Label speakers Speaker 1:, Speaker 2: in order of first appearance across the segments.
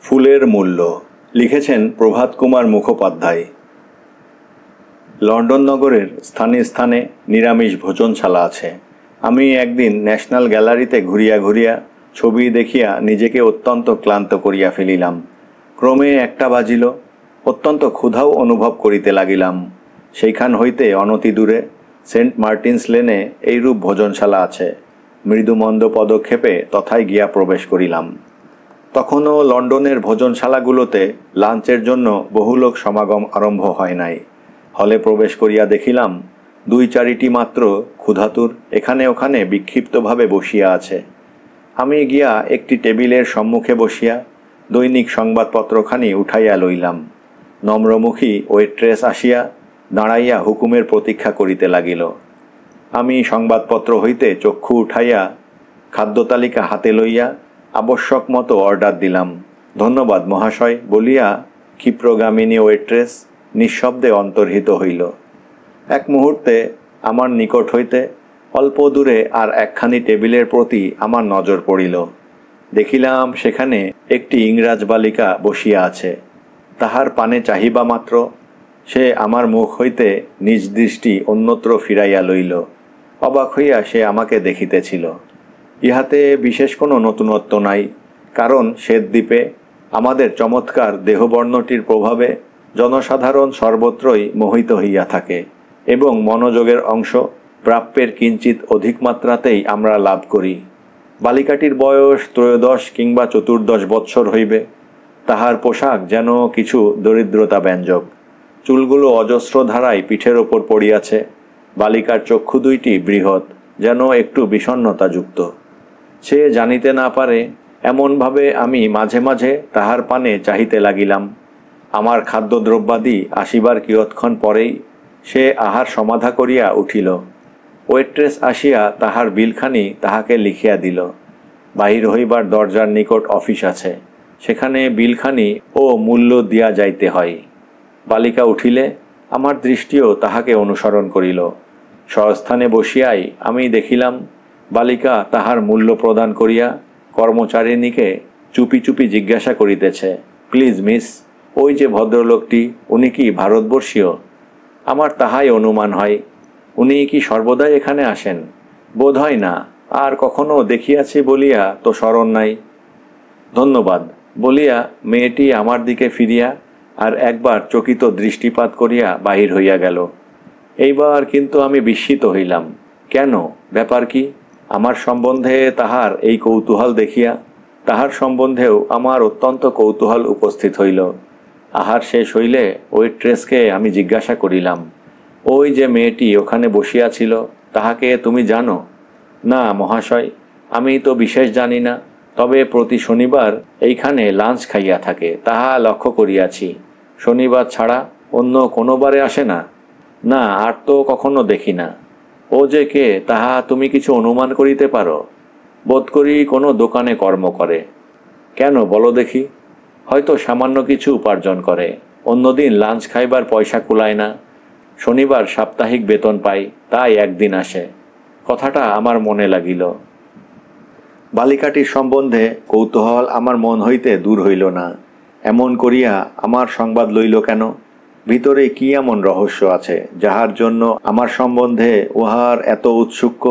Speaker 1: ফুলের মূল্য লিখেছেন প্রভাত কুমার মুখোপাধ্যায়। লন্ডন নগরের স্থানে স্থানে নিরামিষ ভোজনশালা আছে। আমি একদিন ন্যাশনাল গ্যালারিতে ঘুরিয়া ঘুরিয়া ছবি দেখিয়া নিজেকে অত্যন্ত ক্লান্ত করিয়া ফেলিলাম। ক্রমে 1টা বাজিল। অত্যন্ত ক্ষুধাও অনুভব করিতে লাগিলাম। সেইখান হইতে অনতি দূরে সেন্ট মার্টিনস লেনে এইরূপ ভোজনশালা আছে। মৃদুমন্দ পদক্ষেপে তথায় গিয়া প্রবেশ করিলাম। তখনও লন্ডনের ভোজনশালাগুলোতে লাঞ্চের জন্য বহু লোক সমাগম আরম্ভ হয় নাই। হলে প্রবেশ করিয়া দেখিলাম 2-4টি মাত্র ক্ষুধাতুর এখানে ওখানে বিক্ষিপ্তভাবে বসিয়া আছে। আমি গিয়া একটি টেবিলের সম্মুখে বসিয়া দৈনিক সংবাদপত্রখানি উঠাইয়া লইলাম। নম্রমুখী ওয়েট্রেস আসিয়া দাঁড়াইয়া হুকুমের প্রতীক্ষা করিতে লাগিল। আমি সংবাদপত্র হইতে চক্ষু উঠাইয়া খাদ্যতালিকা হাতে লইয়া আবশ্যক মতো অর্ডার দিলাম। ধন্যবাদ মহাশয় বলিয়া ক্ষিপ্রগামিনী ওয়েট্রেস নিঃশব্দে অন্তর্হিত হইল। এক মুহূর্তে আমার নিকট হইতে অল্প দূরে আর একখানি টেবিলের প্রতি আমার নজর পড়িল। দেখিলাম সেখানে একটি ইংরাজ বালিকা বসিয়া আছে। তাহার পানে চাহিবা মাত্র সে আমার মুখ হইতে নিজ দৃষ্টি অন্যত্র ফিরাইয়া লইল। অবাক হইয়া সে আমাকে দেখিতেছিল। ইহাতে বিশেষ কোনো নতুনত্ব নাই, কারণ শ্বেতদ্বীপে আমাদের চমৎকার দেহবর্ণটির প্রভাবে জনসাধারণ সর্বত্রই মোহিত হইয়া থাকে এবং মনোযোগের অংশ প্রাপ্যের কিঞ্চিত অধিক মাত্রাতেই আমরা লাভ করি। বালিকাটির বয়স 13 কিংবা 14 বৎসর হইবে। তাহার পোশাক যেন কিছু দরিদ্রতা ব্যঞ্জক। চুলগুলো অজস্র ধারায় পিঠের ওপর পড়িয়াছে। বালিকার চক্ষু দুইটি বৃহৎ, যেন একটু বিষণ্ণতাযুক্ত। সে জানিতে না পারে এমনভাবে আমি মাঝে মাঝে তাহার পানে চাহিতে লাগিলাম। আমার খাদ্যদ্রব্যাদি আসিবার কিয়ৎক্ষণ পরেই সে আহার সমাধা করিয়া উঠিল। ওয়েট্রেস আসিয়া তাহার বিলখানি তাহাকে লিখিয়া দিল। বাহির হইবার দরজার নিকট অফিস আছে, সেখানে বিলখানি ও মূল্য দিয়া যাইতে হয়। বালিকা উঠিলে আমার দৃষ্টিও তাহাকে অনুসরণ করিল। স্বস্থানে বসিয়াই আমি দেখিলাম বালিকা তাহার মূল্য প্রদান করিয়া কর্মচারিণীকে চুপি চুপি জিজ্ঞাসা করিতেছে, প্লিজ মিস, ওই যে ভদ্রলোকটি উনি কি ভারতবর্ষীয়? আমার তাহাই অনুমান হয়। উনি কি সর্বদাই এখানে আসেন? বোধ হয় না, আর কখনো দেখিয়াছি বলিয়া তো স্মরণ নাই। ধন্যবাদ বলিয়া মেয়েটি আমার দিকে ফিরিয়া আর একবার চকিত দৃষ্টিপাত করিয়া বাহির হইয়া গেল। এইবার কিন্তু আমি বিস্মিত হইলাম। কেন? ব্যাপার কি? আমার সম্বন্ধে তাহার এই কৌতূহল দেখিয়া তাহার সম্বন্ধেও আমার অত্যন্ত কৌতূহল উপস্থিত হইল। আহার শেষ হইলে ওয়েট্রেসকে আমি জিজ্ঞাসা করিলাম, ওই যে মেয়েটি ওখানে বসিয়াছিল তাহাকে তুমি জানো? না মহাশয়, আমি তো বিশেষ জানি না, তবে প্রতি শনিবার এইখানে লাঞ্চ খাইয়া থাকে তাহা লক্ষ্য করিয়াছি। শনিবার ছাড়া অন্য কোনো বারে আসে না? না, আর তো কখনো দেখি না। ও যে কে তাহা তুমি কিছু অনুমান করিতে পারো? বোধ করি কোনো দোকানে কর্ম করে। কেন বলো দেখি? হয়তো সামান্য কিছু উপার্জন করে। অন্যদিন লাঞ্চ খাইবার পয়সা কুলায় না। শনিবার সাপ্তাহিক বেতন পাই, তাই একদিন আসে। কথাটা আমার মনে লাগিল। বালিকাটির সম্বন্ধে কৌতূহল আমার মন হইতে দূর হইল না। এমন করিয়া আমার সংবাদ লইল কেন? ভিতরে কি এমন রহস্য আছে যাহার জন্য আমার সম্বন্ধে উহার এত উৎসুক?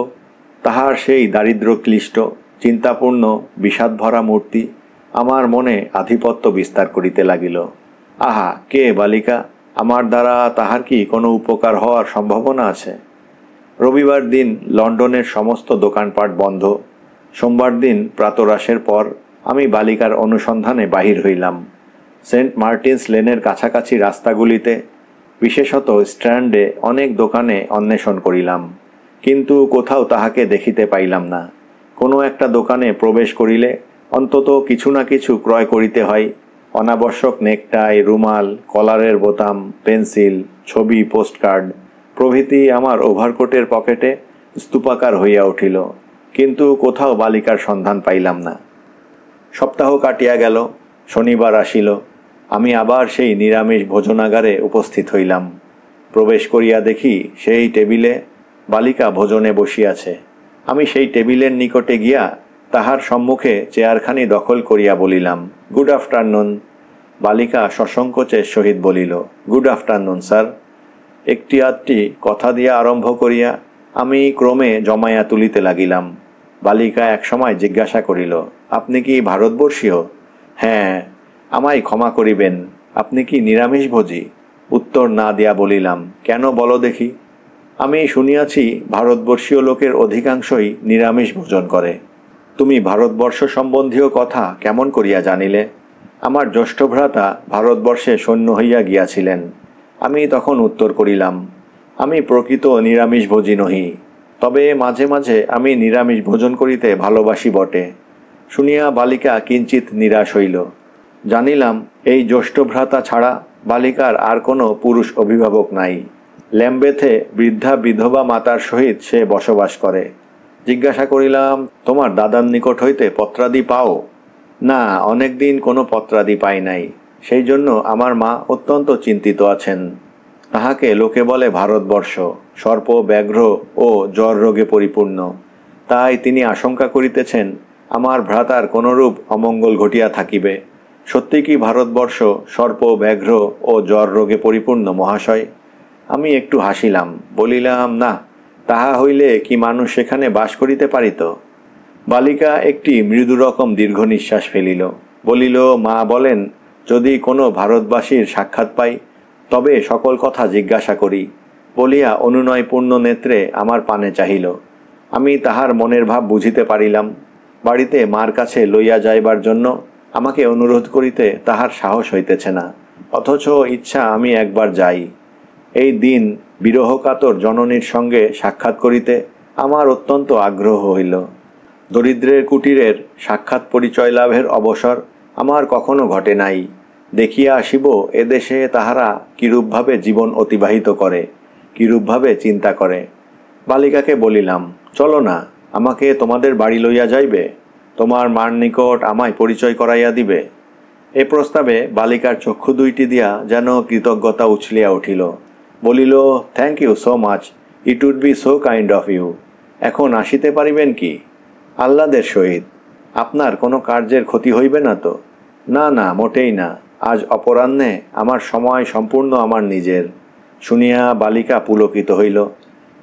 Speaker 1: তাহার সেই দারিদ্র ক্লিষ্ট চিন্তাপূর্ণ বিষাদভরা মূর্তি আমার মনে আধিপত্য বিস্তার করিতে লাগিল। আহা, কে বালিকা? আমার দ্বারা তাহার কি কোনো উপকার হওয়ার সম্ভাবনা আছে? রবিবার দিন লন্ডনের সমস্ত দোকানপাট বন্ধ। সোমবার দিন প্রাতরাশের পর আমি বালিকার অনুসন্ধানে বাহির হইলাম। সেন্ট মার্টিনস লেনের কাছাকাছি রাস্তাগুলিতে, বিশেষত স্ট্র্যান্ডে অনেক দোকানে অন্বেষণ করিলাম, কিন্তু কোথাও তাহাকে দেখিতে পাইলাম না। কোনো একটা দোকানে প্রবেশ করিলে অন্তত কিছু না কিছু ক্রয় করিতে হয়। অনাবশ্যক নেকটাই, রুমাল, কলারের বোতাম, পেন্সিল, ছবি, পোস্টকার্ড প্রভৃতি আমার ওভারকোটের পকেটে স্তূপাকার হইয়া উঠিল, কিন্তু কোথাও বালিকার সন্ধান পাইলাম না। সপ্তাহ কাটিয়া গেল। শনিবার আসিল। আমি আবার সেই নিরামিষ ভোজনাগারে উপস্থিত হইলাম। প্রবেশ করিয়া দেখি সেই টেবিলে বালিকা ভোজনে বসিয়াছে। আমি সেই টেবিলের নিকটে গিয়া তাহার সম্মুখে চেয়ারখানি দখল করিয়া বলিলাম, গুড আফটারনুন। বালিকা সসংকোচের সহিত বলিল, গুড আফটারনুন স্যার। একটি আধটি কথা দিয়া আরম্ভ করিয়া আমি ক্রমে জমাইয়া তুলিতে লাগিলাম। বালিকা একসময় জিজ্ঞাসা করিল, আপনি কি ভারতবর্ষীয়? হ্যাঁ। আমায় ক্ষমা করিবেন, আপনি কি নিরামিষভোজী? উত্তর না দিয়া বলিলাম, কেন বলো দেখি? আমি শুনিয়াছি ভারতবর্ষীয় লোকের অধিকাংশই নিরামিষ ভোজন করে। তুমি ভারতবর্ষ সম্বন্ধীয় কথা কেমন করিয়া জানিলে? আমার জ্যেষ্ঠ ভ্রাতা ভারতবর্ষে সৈন্য হইয়া গিয়াছিলেন। আমি তখন উত্তর করিলাম, আমি প্রকৃত নিরামিষভোজী নহি, তবে মাঝে মাঝে আমি নিরামিষ ভোজন করিতে ভালোবাসি বটে। শুনিয়া বালিকা কিঞ্চিত নিরাশ হইল। জানিলাম এই জ্যেষ্ঠ ভ্রাতা ছাড়া বালিকার আর কোনো পুরুষ অভিভাবক নাই। ল্যাম্বেথে বৃদ্ধা বিধবা মাতার সহিত সে বসবাস করে। জিজ্ঞাসা করিলাম, তোমার দাদার নিকট হইতে পত্রাদি পাও? না, অনেক দিন কোনো পত্রাদি পাই নাই। সেই জন্য আমার মা অত্যন্ত চিন্তিত আছেন। তাহাকে লোকে বলে ভারতবর্ষ সর্প ব্যাঘ্র ও জ্বর রোগে পরিপূর্ণ। তাই তিনি আশঙ্কা করিতেছেন আমার ভ্রাতার কোনরূপ অমঙ্গল ঘটিয়া থাকিবে। সত্যি কি ভারতবর্ষ সর্প ব্যাঘ্র ও জ্বর রোগে পরিপূর্ণ মহাশয়? আমি একটু হাসিলাম, বলিলাম, না, তাহা হইলে কি মানুষ সেখানে বাস করিতে পারিত? বালিকা একটি মৃদু রকম দীর্ঘ নিঃশ্বাস ফেলিল, বলিল, মা বলেন যদি কোনো ভারতবাসীর সাক্ষাৎ পাই তবে সকল কথা জিজ্ঞাসা করি বলিয়া অনুনয়পূর্ণ নেত্রে আমার পানে চাহিল। আমি তাহার মনের ভাব বুঝিতে পারিলাম। বাড়িতে মার কাছে লইয়া যাইবার জন্য আমাকে অনুরোধ করিতে তাহার সাহস হইতেছে না, অথচ ইচ্ছা আমি একবার যাই। এই দিন বিরহকাতর জননীর সঙ্গে সাক্ষাৎ করিতে আমার অত্যন্ত আগ্রহ হইল। দরিদ্রের কুটিরের সাক্ষাৎ পরিচয় লাভের অবসর আমার কখনো ঘটে নাই। দেখিয়া আসিব এদেশে তাহারা কিরূপভাবে জীবন অতিবাহিত করে, কিরূপভাবে চিন্তা করে। বালিকাকে বলিলাম, চলো না, আমাকে তোমাদের বাড়ি লইয়া যাইবে, তোমার মার নিকট আমায় পরিচয় করাইয়া দিবে। এ প্রস্তাবে বালিকার চক্ষু দুইটি দিয়া যেন কৃতজ্ঞতা উছলিয়া উঠিল। বলিল, thank you so much, it would be so kind of you. এখন আসিতে পারিবেন কি? আহ্লাদের সহিত। আপনার কোনো কার্যের ক্ষতি হইবে না তো? না না, মোটেই না। আজ অপরাহ্নে আমার সময় সম্পূর্ণ আমার নিজের। শুনিয়া বালিকা পুলকিত হইল।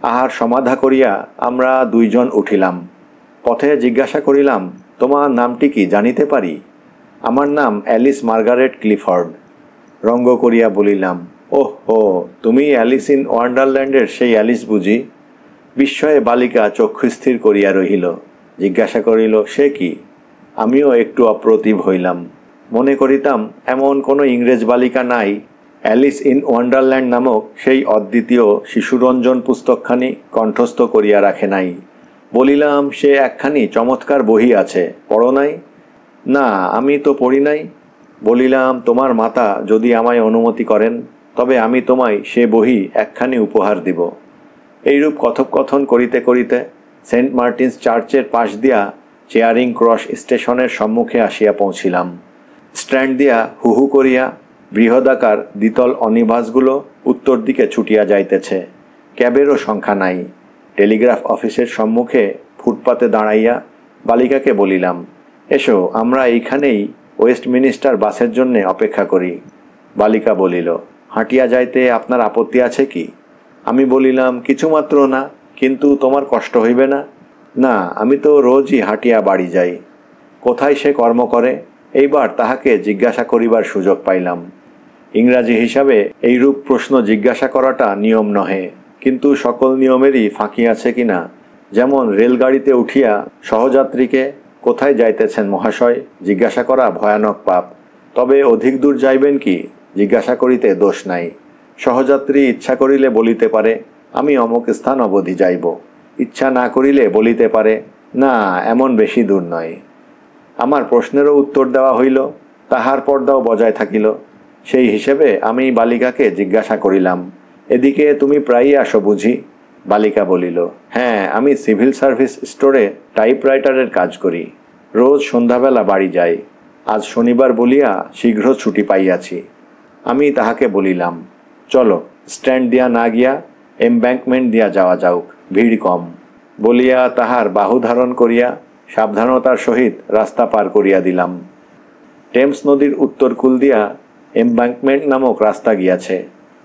Speaker 1: আহার সমাধা করিয়া আমরা দুইজন উঠিলাম। পথে জিজ্ঞাসা করিলাম, তোমার নামটি কি জানিতে পারি? আমার নাম অ্যালিস মার্গারেট ক্লিফোর্ড। রঙ্গ করিয়া বলিলাম, ওহ হো, তুমি অ্যালিস ইন ওয়ান্ডারল্যান্ডের সেই অ্যালিস বুঝি? বিস্ময়ে বালিকা চক্ষু স্থির করিয়া রহিল। জিজ্ঞাসা করিল, সে কি? আমিও একটু অপ্রতিভ হইলাম। মনে করিতাম এমন কোনো ইংরেজ বালিকা নাই অ্যালিস ইন ওয়ান্ডারল্যান্ড নামক সেই অদ্বিতীয় শিশুরঞ্জন পুস্তকখানি কণ্ঠস্থ করিয়া রাখে নাই। বলিলাম, সে একখানি চমৎকার বহি আছে, পড়ো নাই? না, আমি তো পড়ি নাই। বলিলাম, তোমার মাতা যদি আমায় অনুমতি করেন তবে আমি তোমায় সে বহি একখানি উপহার দিব। এইরূপ কথোপকথন করিতে করিতে সেন্ট মার্টিনস চার্চের পাশ দিয়া চেয়ারিং ক্রস স্টেশনের সম্মুখে আসিয়া পৌঁছিলাম। স্ট্যান্ড দিয়া হুহু করিয়া বৃহদাকার দ্বিতল অনিবাসগুলো উত্তর দিকে ছুটিয়া যাইতেছে। ক্যাবেরও সংখ্যা নাই। টেলিগ্রাফ অফিসের সম্মুখে ফুটপাতে দাঁড়াইয়া বালিকাকে বলিলাম, এসো, আমরা এইখানেই ওয়েস্টমিনিস্টার বাসের জন্যে অপেক্ষা করি। বালিকা বলিল, হাঁটিয়া যাইতে আপনার আপত্তি আছে কি? আমি বলিলাম, কিছুমাত্র না, কিন্তু তোমার কষ্ট হইবে না? না, আমি তো রোজই হাঁটিয়া বাড়ি যাই। কোথায় সে কর্ম করে? এইবার তাহাকে জিজ্ঞাসা করিবার সুযোগ পাইলাম। ইংরাজি হিসাবে এইরূপ প্রশ্ন জিজ্ঞাসা করাটা নিয়ম নহে, কিন্তু সকল নিয়মেরই ফাঁকি আছে কিনা। যেমন রেলগাড়িতে উঠিয়া সহযাত্রীকে কোথায় যাইতেছেন মহাশয় জিজ্ঞাসা করা ভয়ানক পাপ, তবে অধিক দূর যাইবেন কি জিজ্ঞাসা করিতে দোষ নাই। সহযাত্রী ইচ্ছা করিলে বলিতে পারে, আমি অমুক স্থান অবধি যাইব। ইচ্ছা না করিলে বলিতে পারে, না, এমন বেশি দূর নয়। আমার প্রশ্নেরও উত্তর দেওয়া হইল, তাহার পর্দাও বজায় থাকিল। সেই হিসেবে আমি বালিকাকে জিজ্ঞাসা করিলাম, এদিকে তুমি প্রায়ই আসো বুঝি? বালিকা বলিল, হ্যাঁ, আমি সিভিল সার্ভিস স্টোরে টাইপরাইটারের কাজ করি। রোজ সন্ধ্যাবেলা বাড়ি যাই। আজ শনিবার বলিয়া শীঘ্র ছুটি পাইয়াছি। আমি তাহাকে বলিলাম, চলো, স্ট্যান্ড দিয়া না গিয়া এমব্যাঙ্কমেন্ট দিয়া যাওয়া যাউক, ভিড় কম। বলিয়া তাহার বাহু ধারণ করিয়া সাবধানতার সহিত রাস্তা পার করিয়া দিলাম। টেমস নদীর উত্তর কূল দিয়া এমব্যাঙ্কমেন্ট নামক রাস্তা গিয়াছে।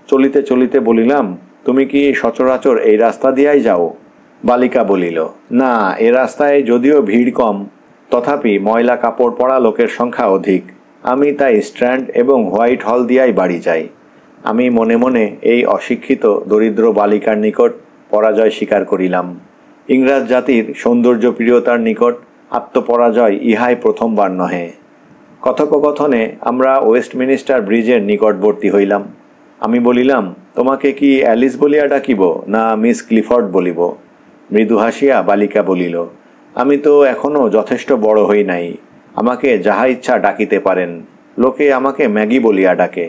Speaker 1: চলিতে চলিতে বলিলাম, তুমি কি সচরাচর এই রাস্তা দিয়াই যাও? বালিকা বলিল, না, এ রাস্তায় যদিও ভিড় কম, তথাপি ময়লা কাপড় পরা লোকের সংখ্যা অধিক। আমি তাই স্ট্র্যান্ড এবং হোয়াইট হল দিয়াই বাড়ি যাই। আমি মনে মনে এই অশিক্ষিত দরিদ্র বালিকার নিকট পরাজয় স্বীকার করিলাম। ইংরাজ জাতির সৌন্দর্যপ্রিয়তার নিকট আত্মপরাজয় ইহাই প্রথমবার নহে। কথোপকথনে আমরা ওয়েস্টমিনিস্টার ব্রিজের নিকটবর্তী হইলাম। আমি বলিলাম, তোমাকে কি অ্যালিস বলিয়া ডাকিব না মিস ক্লিফোর্ড বলিব? মৃদু হাসিয়া বালিকা বলিল, আমি তো এখনও যথেষ্ট বড় হই নাই, আমাকে যাহা ইচ্ছা ডাকিতে পারেন। লোকে আমাকে ম্যাগি বলিয়া ডাকে।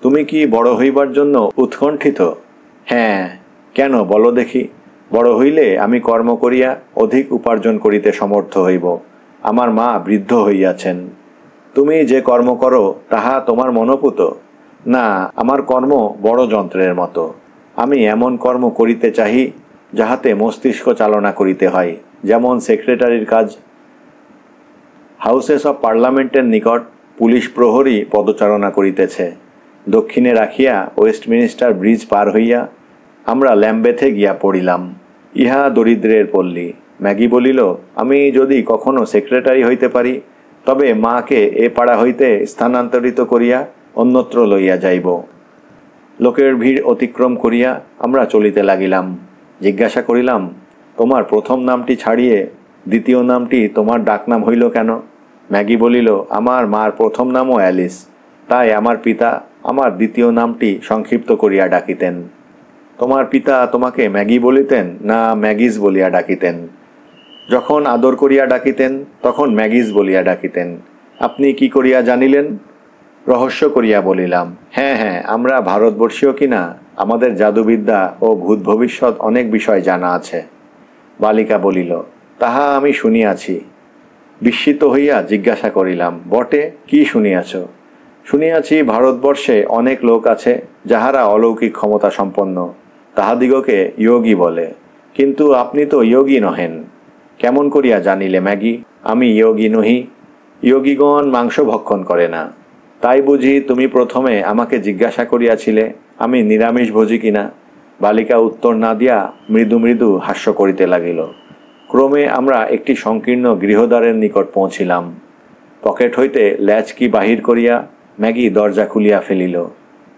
Speaker 1: তুমি কি বড় হইবার জন্য উৎকণ্ঠিত? হ্যাঁ। কেন বলো দেখি? বড় হইলে আমি কর্ম করিয়া অধিক উপার্জন করিতে সমর্থ হইব। আমার মা বৃদ্ধ হইয়াছেন। তুমি যে কর্ম করো তাহা তোমার মনোপুত? না, আমার কর্ম বড় যন্ত্রের মতো। আমি এমন কর্ম করিতে চাহি যাহাতে মস্তিষ্ক চালনা করিতে হয়, যেমন সেক্রেটারির কাজ। হাউসেস অব পার্লামেন্টের নিকট পুলিশ প্রহরী পদচারণা করিতেছে। দক্ষিণে রাখিয়া ওয়েস্টমিনিস্টার ব্রিজ পার হইয়া আমরা ল্যাম্বেথে গিয়া পড়িলাম। ইহা দরিদ্রের পল্লী। ম্যাগি বলিল, আমি যদি কখনো সেক্রেটারি হইতে পারি, তবে মাকে এ পাড়া হইতে স্থানান্তরিত করিয়া অন্যত্র লইয়া যাইব। লোকের ভিড় অতিক্রম করিয়া আমরা চলিতে লাগিলাম। জিজ্ঞাসা করিলাম, তোমার প্রথম নামটি ছাড়িয়ে দ্বিতীয় নামটি তোমার ডাকনাম হইল কেন? ম্যাগি বলিল, আমার মার প্রথম নামও অ্যালিস, তাই আমার পিতা আমার দ্বিতীয় নামটি সংক্ষিপ্ত করিয়া ডাকিতেন। তোমার পিতা তোমাকে ম্যাগি বলিতেন না ম্যাগিস বলিয়া ডাকিতেন? যখন আদর করিয়া ডাকিতেন তখন ম্যাগিস বলিয়া ডাকিতেন। আপনি কি করিয়া জানিলেন? রহস্য করিয়া বলিলাম, হ্যাঁ হ্যাঁ, আমরা ভারতবর্ষীয় কিনা আমাদের জাদুবিদ্যা ও ভূত ভবিষ্যৎ অনেক বিষয় জানা আছে। বালিকা বলিল, তাহা আমি শুনিয়াছি। বিস্মিত হইয়া জিজ্ঞাসা করিলাম, বটে, কি শুনিয়াছ? শুনিয়াছি ভারতবর্ষে অনেক লোক আছে যাহারা অলৌকিক ক্ষমতা সম্পন্ন, তাহাদিগকে যোগী বলে। কিন্তু আপনি তো যোগী নহেন। কেমন করিয়া জানিলে ম্যাগি আমি যোগী নহি? যোগীগণ মাংস ভক্ষণ করে না। তাই বুঝি তুমি প্রথমে আমাকে জিজ্ঞাসা করিয়াছিলে আমি নিরামিষ ভোজি কিনা? বালিকা উত্তর না দিয়া মৃদু মৃদু হাস্য করিতে লাগিল। ক্রমে আমরা একটি সংকীর্ণ গৃহদ্বারের নিকট পৌঁছিলাম। পকেট হইতে ল্যাচকি বাহির করিয়া ম্যাগি দরজা খুলিয়া ফেলিল।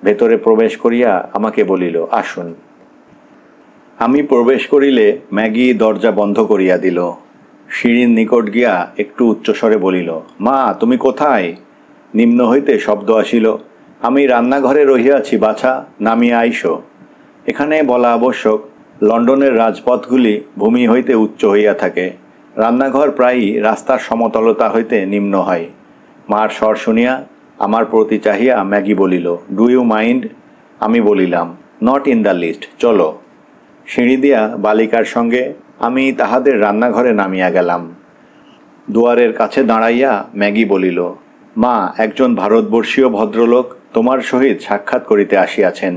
Speaker 1: ভেতরে প্রবেশ করিয়া আমাকে বলিল, আসুন। আমি প্রবেশ করিলে ম্যাগি দরজা বন্ধ করিয়া দিল। সিঁড়ির নিকট গিয়া একটু উচ্চস্বরে বলিল, মা, তুমি কোথায়? নিম্ন হইতে শব্দ আসিল, আমি রান্নাঘরে রহিয়াছি বাছা, নামিয়া আইসো। এখানে বলা আবশ্যক, লন্ডনের রাজপথগুলি ভূমি হইতে উচ্চ হইয়া থাকে। রান্নাঘর প্রায়ই রাস্তার সমতলতা হইতে নিম্ন হয়। মার স্বর শুনিয়া আমার প্রতি চাহিয়া ম্যাগি বলিল, ডু ইউ মাইন্ড? আমি বলিলাম, নট ইন দ্য লিস্ট, চলো। সিঁড়ি দিয়া বালিকার সঙ্গে আমি তাহাদের রান্নাঘরে নামিয়া গেলাম। দুয়ারের কাছে দাঁড়াইয়া ম্যাগি বলিল, মা, একজন ভারতবর্ষীয় ভদ্রলোক তোমার সহিত সাক্ষাৎ করিতে আসিয়াছেন।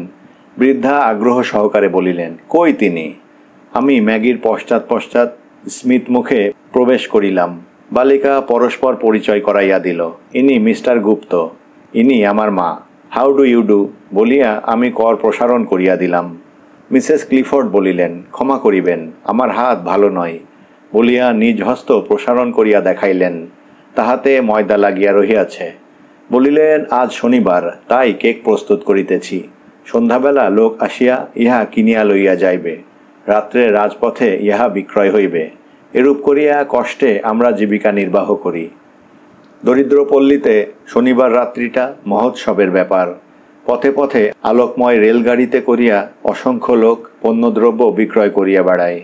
Speaker 1: বৃদ্ধা আগ্রহ সহকারে বলিলেন, কই তিনি? আমি ম্যাগির পশ্চাৎ পশ্চাৎ স্মিত মুখে প্রবেশ করিলাম। বালিকা পরস্পর পরিচয় করাইয়া দিল। ইনি মিস্টার গুপ্ত, ইনি আমার মা। হাউ ডু ইউ ডু বলিয়া আমি কর প্রসারণ করিয়া দিলাম। মিসেস ক্লিফোর্ড বলিলেন, ক্ষমা করিবেন, আমার হাত ভালো নয় বলিয়া নিজ হস্ত প্রসারণ করিয়া দেখাইলেন। তাহাতে ময়দা লাগিয়া রহিয়াছে। বলিলেন, আজ শনিবার, তাই কেক প্রস্তুত করিতেছি। সন্ধ্যাবেলা লোক আসিয়া ইহা কিনিয়া লইয়া যাইবে। রাত্রে রাজপথে ইহা বিক্রয় হইবে। এরূপ করিয়া কষ্টে আমরা জীবিকা নির্বাহ করি। দরিদ্র পল্লীতে শনিবার রাত্রিটা মহোৎসবের ব্যাপার। পথে পথে আলোকময় রেলগাড়িতে করিয়া অসংখ্য লোক পণ্যদ্রব্য বিক্রয় করিয়া বেড়ায়।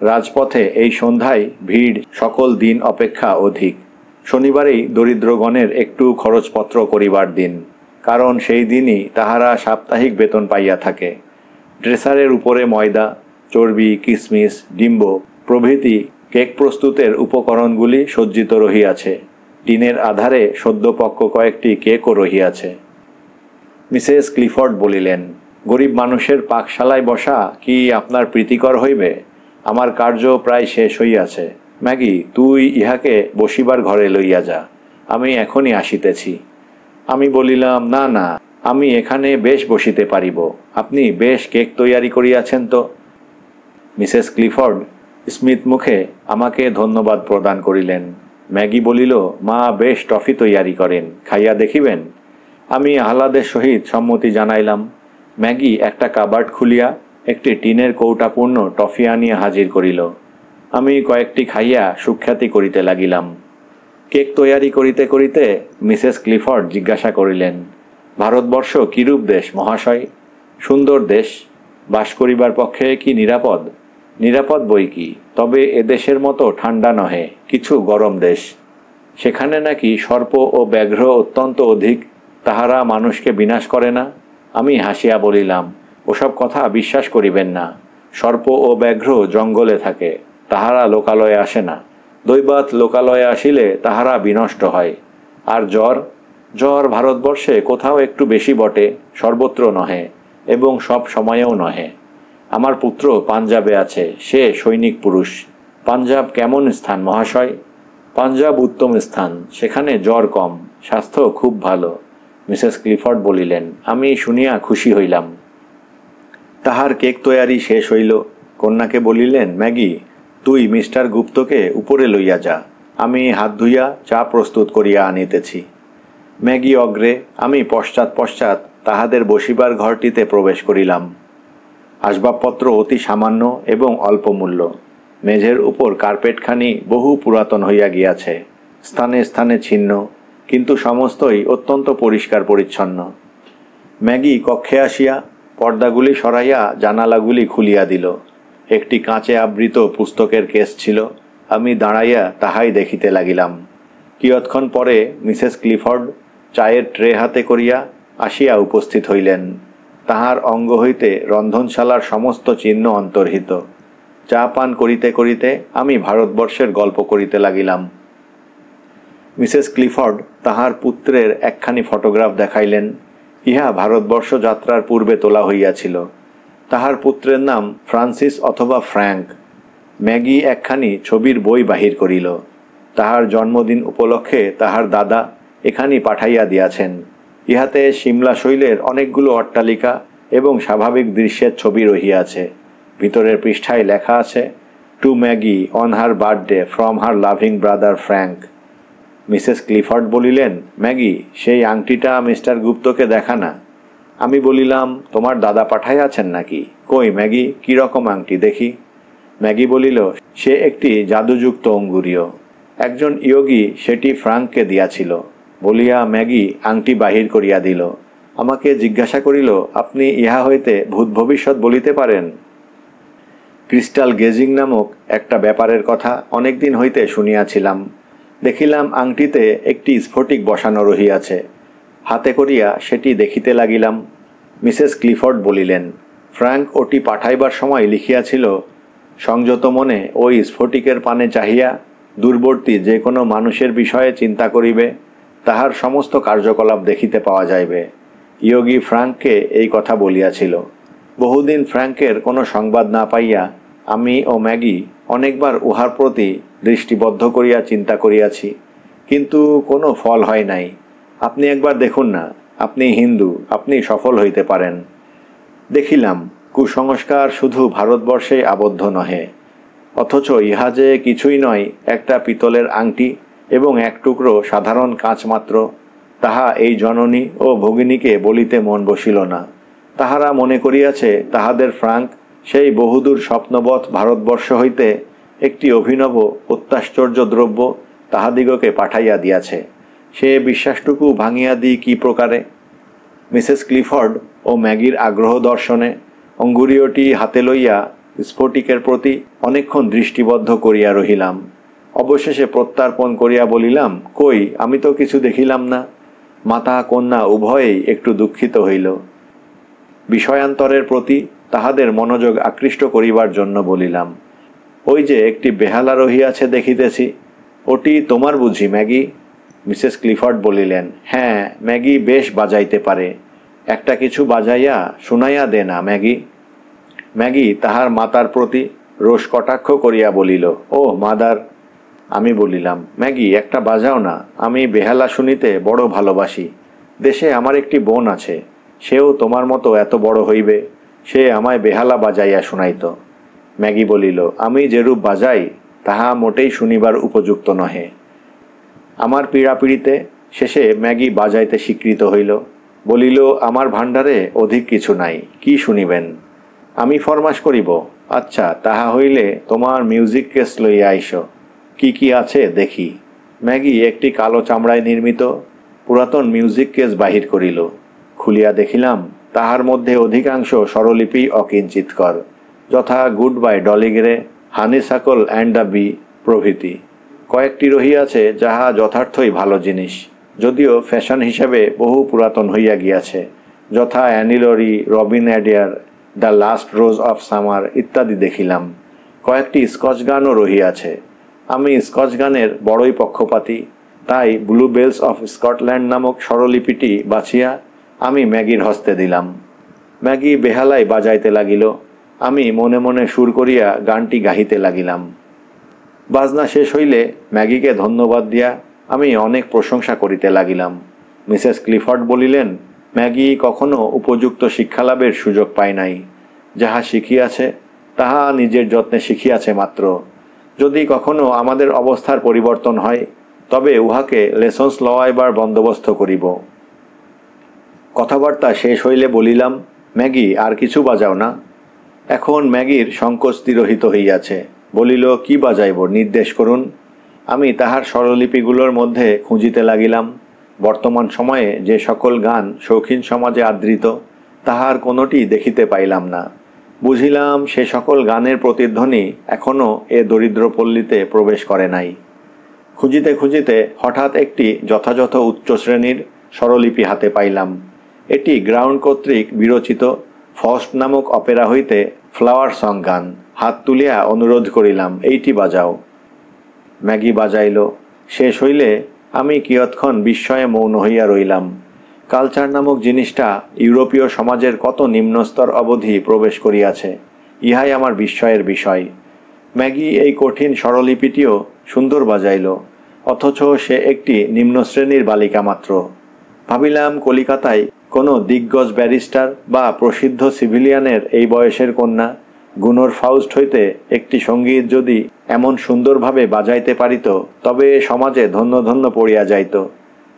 Speaker 1: রাজপথে এই সন্ধ্যায় ভিড় সকল দিন অপেক্ষা অধিক। শনিবারেই দরিদ্রগণের একটু খরচপত্র করিবার দিন, কারণ সেই দিনই তাহারা সাপ্তাহিক বেতন পাইয়া থাকে। ড্রেসারের উপরে ময়দা, চর্বি, কিশমিশ, ডিম্ব প্রভৃতি কেক প্রস্তুতের উপকরণগুলি সজ্জিত রহিয়াছে। টিনের আধারে সদ্যপক্ক কয়েকটি কেকও রহিয়াছে। মিসেস ক্লিফোর্ড বলিলেন, গরিব মানুষের পাকশালায় বসা কি আপনার প্রীতিকর হইবে? আমার কার্য প্রায় শেষ হইয়াছে। ম্যাগি, তুই ইহাকে বসিবার ঘরে লইয়া যা, আমি এখনই আসিতেছি। আমি বলিলাম, না না, আমি এখানে বেশ বসিতে পারিব, আপনি বেশ কেক তৈয়ারি করিয়াছেন তো। মিসেস ক্লিফোর্ড স্মিত মুখে আমাকে ধন্যবাদ প্রদান করিলেন। ম্যাগি বলিল, মা বেশ টফি তৈয়ারি করেন, খাইয়া দেখিবেন? আমি আহ্লাদের সহিত সম্মতি জানাইলাম। ম্যাগি একটা কাবার্ড খুলিয়া একটি টিনের কৌটাপূর্ণ টফি আনিয়া হাজির করিল। আমি কয়েকটি খাইয়া সুখ্যাতি করিতে লাগিলাম। কেক তৈয়ারি করিতে করিতে মিসেস ক্লিফোর্ড জিজ্ঞাসা করিলেন, ভারতবর্ষ কিরূপ দেশ মহাশয়? সুন্দর দেশ, বাস করিবার পক্ষে কি নিরাপদ? নিরাপদ বই কি, তবে এদেশের মতো ঠান্ডা নহে, কিছু গরম দেশ। সেখানে নাকি সর্প ও ব্যাঘ্র অত্যন্ত অধিক, তাহারা মানুষকে বিনাশ করে না। আমি হাসিয়া বলিলাম, ওসব কথা বিশ্বাস করিবেন না। সর্প ও ব্যাঘ্র জঙ্গলে থাকে, তাহারা লোকালয়ে আসে না। দৈবাত লোকালয়ে আসিলে তাহারা বিনষ্ট হয়। আর জ্বর, জ্বর ভারতবর্ষে কোথাও একটু বেশি বটে, সর্বত্র নহে, এবং সব সময়েও নহে। আমার পুত্র পাঞ্জাবে আছে, সে সৈনিক পুরুষ। পাঞ্জাব কেমন স্থান মহাশয়? পাঞ্জাব উত্তম স্থান, সেখানে জ্বর কম, স্বাস্থ্য খুব ভালো। মিসেস ক্লিফোর্ড বলিলেন। আমি শুনিয়া খুশি হইলাম। তাহার কেক তৈয়ারি শেষ হইল। কন্যাকে বলিলেন, ম্যাগি, তুই মিস্টার গুপ্তকে উপরে লইয়া যা, আমি হাত ধুইয়া চা প্রস্তুত করিয়া আনিতেছি। ম্যাগি অগ্রে, আমি পশ্চাৎ পশ্চাৎ তাহাদের বসিবার ঘরটিতে প্রবেশ করিলাম। আসবাবপত্র অতি সামান্য এবং অল্প মূল্য। মেঝের উপর কার্পেটখানি বহু পুরাতন হইয়া গিয়াছে, স্থানে স্থানে ছিন্ন, কিন্তু সমস্তই অত্যন্ত পরিষ্কার পরিচ্ছন্ন। ম্যাগি কক্ষে আসিয়া পর্দাগুলি সরাইয়া জানালাগুলি খুলিয়া দিল। একটি কাঁচে আবৃত পুস্তকের কেস ছিল। আমি দাঁড়াইয়া তাহাই দেখিতে লাগিলাম। কিয়ৎক্ষণ পরে মিসেস ক্লিফোর্ড চায়ের ট্রে হাতে করিয়া আসিয়া উপস্থিত হইলেন। তাহার অঙ্গ হইতে রন্ধনশালার সমস্ত চিহ্ন অন্তর্হিত। চা পান করিতে করিতে আমি ভারতবর্ষের গল্প করিতে লাগিলাম। মিসেস ক্লিফোর্ড তাহার পুত্রের একখানি ফটোগ্রাফ দেখাইলেন। ইহা ভারতবর্ষ যাত্রার পূর্বে তোলা হইয়াছিল। তাহার পুত্রের নাম ফ্রান্সিস অথবা ফ্র্যাঙ্ক। ম্যাগি একখানি ছবির বই বাহির করিল। তাহার জন্মদিন উপলক্ষে তাহার দাদা এখানি পাঠাইয়া দিয়াছেন। ইহাতে সিমলা শৈলের অনেকগুলো অট্টালিকা এবং স্বাভাবিক দৃশ্যের ছবি রহিয়াছে। ভিতরের পৃষ্ঠায় লেখা আছে, to Maggie on her birthday from her loving brother Frank. Mrs Clifford বলিলেন, ম্যাগি, সেই আংটিটা মিস্টার গুপ্তকে দেখা না। আমি বলিলাম, তোমার দাদা পাঠাইয়াছেন নাকি? কই ম্যাগি, কীরকম আংটি দেখি। ম্যাগি বলিল, সে একটি জাদুযুক্ত অঙ্গুরীয়। একজন ইয়োগী সেটি ফ্রাঙ্ককে দিয়াছিল। বলিয়া ম্যাগি আংটি বাহির করিয়া দিল। আমাকে জিজ্ঞাসা করিল, আপনি ইহা হইতে ভূত ভবিষ্যৎ বলিতে পারেন? ক্রিস্টাল গেজিং নামক একটা ব্যাপারের কথা অনেকদিন হইতে শুনিয়াছিলাম। দেখিলাম আংটিতে একটি স্ফটিক বসানো রহিয়াছে। হাতে করিয়া সেটি দেখিতে লাগিলাম। মিসেস ক্লিফোর্ড বলিলেন, ফ্র্যাঙ্ক ওটি পাঠাইবার সময় লিখিয়াছিল, সংযত মনে ওই স্ফটিকের পানে চাহিয়া দূরবর্তী যে কোনো মানুষের বিষয়ে চিন্তা করিবে, তাহার সমস্ত কার্যকলাপ দেখিতে পাওয়া যাইবে। ইয়োগী ফ্র্যাঙ্ককে এই কথা বলিয়াছিল। বহুদিন ফ্র্যাঙ্কের কোনো সংবাদ না পাইয়া আমি ও ম্যাগি অনেকবার উহার প্রতি দৃষ্টিবদ্ধ করিয়া চিন্তা করিয়াছি, কিন্তু কোনো ফল হয় নাই। আপনি একবার দেখুন না, আপনি হিন্দু, আপনি সফল হইতে পারেন। দেখিলাম কুসংস্কার শুধু ভারতবর্ষে আবদ্ধ নহে, অথচ ইহা যে কিছুই নয়, একটা পিতলের আংটি এবং এক টুকরো সাধারণ কাঁচ মাত্র। তাহা এই জননী ও ভগিনীকে বলিতে মন বসিল না। তাহারা মনে করিয়াছে তাহাদের ফ্রাঙ্ক সেই বহুদূর স্বপ্নবৎ ভারতবর্ষ হইতে একটি অভিনব অত্যাশ্চর্য দ্রব্য তাহাদিগকে পাঠাইয়া দিয়াছে। সে বিশ্বাসটুকু ভাঙিয়া দিই কি প্রকারে? মিসেস ক্লিফোর্ড ও ম্যাগির আগ্রহ দর্শনে অঙ্গুরীয়টি হাতে লইয়া স্ফটিকের প্রতি অনেকক্ষণ দৃষ্টিবদ্ধ করিয়া রহিলাম। অবশেষে প্রত্যার্পণ করিয়া বলিলাম, কই, আমি তো কিছু দেখিলাম না। মাতা কন্যা উভয়েই একটু দুঃখিত হইল। বিষয়ান্তরের প্রতি তাহাদের মনোযোগ আকৃষ্ট করিবার জন্য বলিলাম, ওই যে একটি বেহালা রহিয়াছে দেখিতেছি, ওটি তোমার বুঝি ম্যাগি? মিসেস ক্লিফোর্ড বলিলেন, হ্যাঁ, ম্যাগি বেশ বাজাইতে পারে। একটা কিছু বাজাইয়া শুনাইয়া দে না ম্যাগি। ম্যাগি তাহার মাতার প্রতি রোষ কটাক্ষ করিয়া বলিল, ও মাদার, আমি বলিলাম, ম্যাগি একটা বাজাও না, আমি বেহালা শুনিতে বড় ভালোবাসি। দেশে আমার একটি বোন আছে, সেও তোমার মতো এত বড় হইবে, সে আমায় বেহালা বাজাইয়া শুনাইত। ম্যাগি বলিল, আমি যেরূপ বাজাই তাহা মোটেই শুনিবার উপযুক্ত নহে। আমার পীড়াপিড়িতে শেষে ম্যাগি বাজাইতে স্বীকৃত হইল। বলিল, আমার ভাণ্ডারে অধিক কিছু নাই, কি শুনিবেন? আমি ফরমাস করিব, আচ্ছা তাহা হইলে তোমার মিউজিক কেস লইয়া আইস, কি কি আছে দেখি। ম্যাগি একটি কালো চামড়ায় নির্মিত পুরাতন মিউজিক কেস বাহির করিল। খুলিয়া দেখিলাম তাহার মধ্যে অধিকাংশ স্বরলিপি অকিঞ্চিতকর, যথা goodbye Dolly Gray, honeysuckle and the bee প্রভৃতি। কয়েকটি রহিয়াছে যাহা যথার্থই ভালো জিনিস, যদিও ফ্যাশন হিসেবে বহু পুরাতন হইয়া গিয়াছে, যথা Annie Laurie, Robin Adair, the last rose of summer ইত্যাদি দেখিলাম। কয়েকটি স্কচ গানও রহিয়াছে। আমি স্কচ গানের বড়ই পক্ষপাতী, তাই ব্লু বেলস অফ স্কটল্যান্ড নামক স্বরলিপিটি বাছিয়া আমি ম্যাগির হস্তে দিলাম। ম্যাগি বেহালাই বাজাইতে লাগিল। আমি মনে মনে সুর করিয়া গানটি গাহিতে লাগিলাম। বাজনা শেষ হইলে ম্যাগিকে ধন্যবাদ দিয়া আমি অনেক প্রশংসা করিতে লাগিলাম। মিসেস ক্লিফর্ড বলিলেন, ম্যাগি কখনো উপযুক্ত শিক্ষালাভের সুযোগ পায় নাই। যাহা শিখিয়াছে তাহা নিজের যত্নে শিখিয়াছে মাত্র। যদি কখনো আমাদের অবস্থার পরিবর্তন হয় তবে উহাকে লেসন্স লওয়াইবার বন্দোবস্ত করিব। কথাবার্তা শেষ হইলে বলিলাম, ম্যাগি আর কিছু বাজাও না? এখন ম্যাগির সংকোচ তিরোহিত হইয়াছে। বলিল, কি বাজাইব, নির্দেশ করুন। আমি তাহার স্বরলিপিগুলোর মধ্যে খুঁজিতে লাগিলাম। বর্তমান সময়ে যে সকল গান শৌখিন সমাজে আদৃত তাহার কোনোটি দেখিতে পাইলাম না। বুঝিলাম সে সকল গানের প্রতিধ্বনি এখনও এ দরিদ্র পল্লীতে প্রবেশ করে নাই। খুঁজিতে খুঁজিতে হঠাৎ একটি যথাযথ উচ্চ শ্রেণীর স্বরলিপি হাতে পাইলাম। এটি গ্রাউন্ড কর্তৃক বিরচিত ফস্ট নামক অপেরা হইতে ফ্লাওয়ার সং গান। হাত তুলিয়া অনুরোধ করিলাম, এইটি বাজাও। ম্যাগি বাজাইল। শেষ হইলে আমি কিয়ৎক্ষণ বিস্ময়ে মৌন হইয়া রইলাম। কালচার নামক জিনিসটা ইউরোপীয় সমাজের কত নিম্নস্তর অবধি প্রবেশ করিয়াছে, ইহাই আমার বিস্ময়ের বিষয়। ম্যাগি এই কঠিন স্বরলিপিটিও সুন্দর বাজাইল, অথচ সে একটি নিম্ন শ্রেণীর বালিকা মাত্র। ভাবিলাম কলিকাতায় কোনো দিগ্গজ ব্যারিস্টার বা প্রসিদ্ধ সিভিলিয়ানের এই বয়সের কন্যা গুণর ফাউস্ট হইতে একটি সঙ্গীত যদি এমন সুন্দরভাবে বাজাইতে পারিত তবে সমাজে ধন্য ধন্য পড়িয়া যাইত।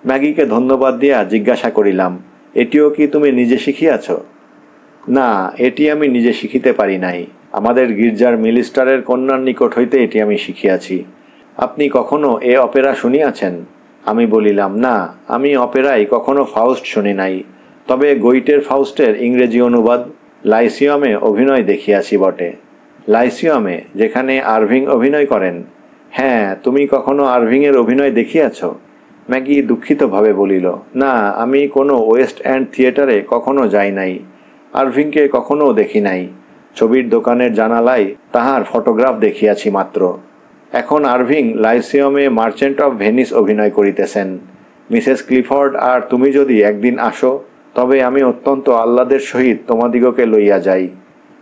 Speaker 1: ম্যাগিকে ধন্যবাদ দিয়া জিজ্ঞাসা করিলাম, এটিও কি তুমি নিজে শিখিয়াছ? না, এটি আমি নিজে শিখিতে পারি নাই, আমাদের গির্জার মিনিস্টারের কন্যার নিকট হইতে এটি আমি শিখিয়াছি। আপনি কখনো এ অপেরা শুনিয়াছেন? আমি বলিলাম, না, আমি অপেরায় কখনো ফাউস্ট শুনি নাই, তবে গৈটের ফাউস্টের ইংরেজি অনুবাদ লাইসিয়ামে অভিনয় দেখিয়াছি বটে। লাইসিয়ামে, যেখানে আরভিং অভিনয় করেন? হ্যাঁ, তুমি কখনো আরভিংয়ের অভিনয় দেখিয়াছ? ম্যাগি দুঃখিতভাবে বলিল, না, আমি কোনো ওয়েস্ট এন্ড থিয়েটারে কখনো যাই নাই, আরভিংকে কখনো দেখি নাই। ছবির দোকানের জানালায় তাহার ফটোগ্রাফ দেখিয়াছি মাত্র। এখন আরভিং লাইসিয়ামে মার্চেন্ট অফ ভেনিস অভিনয় করিতেছেন। মিসেস ক্লিফর্ড আর তুমি যদি একদিন আসো তবে আমি অত্যন্ত আহ্লাদের সহিত তোমাদিগকে লইয়া যাই।